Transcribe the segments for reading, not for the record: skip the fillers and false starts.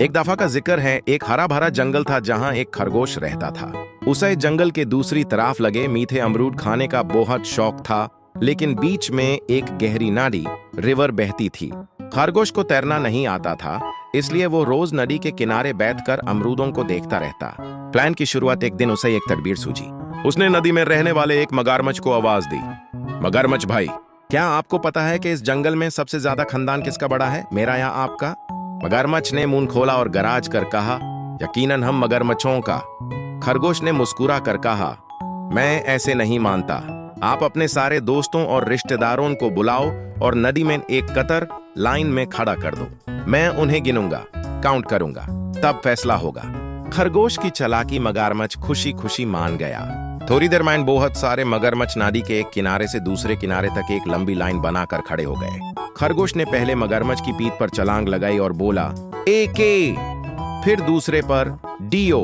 एक दफा का जिक्र है, एक हरा भरा जंगल था जहां एक खरगोश रहता था। उसे जंगल के दूसरी तरफ लगे मीठे अमरूद खाने का बहुत शौक था, लेकिन बीच में एक गहरी नाली रिवर बहती थी। खरगोश को तैरना नहीं आता था, इसलिए वो रोज नदी के किनारे बैठकर अमरूदों को देखता रहता। प्लान की शुरुआत एक दिन उसे एक तदबीर सूझी। उसने नदी में रहने वाले एक मगरमच्छ को आवाज दी। मगरमच्छ भाई, क्या आपको पता है कि इस जंगल में सबसे ज्यादा खानदान किसका बड़ा है, मेरा या आपका? मगरमच्छ ने मुंह खोला और गराज कर कहा, यकीनन हम मगरमच्छों का। खरगोश ने मुस्कुरा कर कहा, मैं ऐसे नहीं मानता। आप अपने सारे दोस्तों और रिश्तेदारों को बुलाओ और नदी में एक कतर लाइन में खड़ा कर दो। मैं उन्हें गिनूंगा, काउंट करूंगा, तब फैसला होगा। खरगोश की चालाकी मगरमच्छ खुशी खुशी मान गया। थोड़ी देर में बहुत सारे मगरमच्छ नदी के एक किनारे से दूसरे किनारे तक एक लंबी लाइन बनाकर खड़े हो गए। खरगोश ने पहले मगरमच्छ की पीठ पर छलांग लगाई और बोला, ए के, फिर दूसरे पर डीओ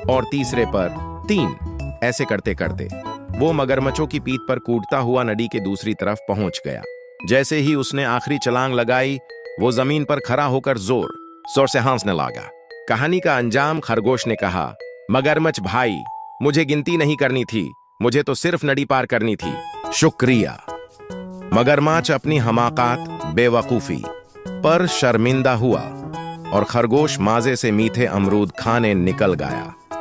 और तीसरे पर 3। ऐसे करते करते वो मगरमच्छों की पीठ पर कूदता हुआ नदी के दूसरी तरफ पहुंच गया। जैसे ही उसने आखिरी छलांग लगाई, वो जमीन पर खड़ा होकर जोर जोर से हंसने लगा। कहानी का अंजाम, खरगोश ने कहा, मगरमच्छ भाई, मुझे गिनती नहीं करनी थी, मुझे तो सिर्फ नदी पार करनी थी, शुक्रिया। मगरमच्छ अपनी हमाकत, बेवकूफी पर शर्मिंदा हुआ और खरगोश माजे से मीठे अमरूद खाने निकल गया।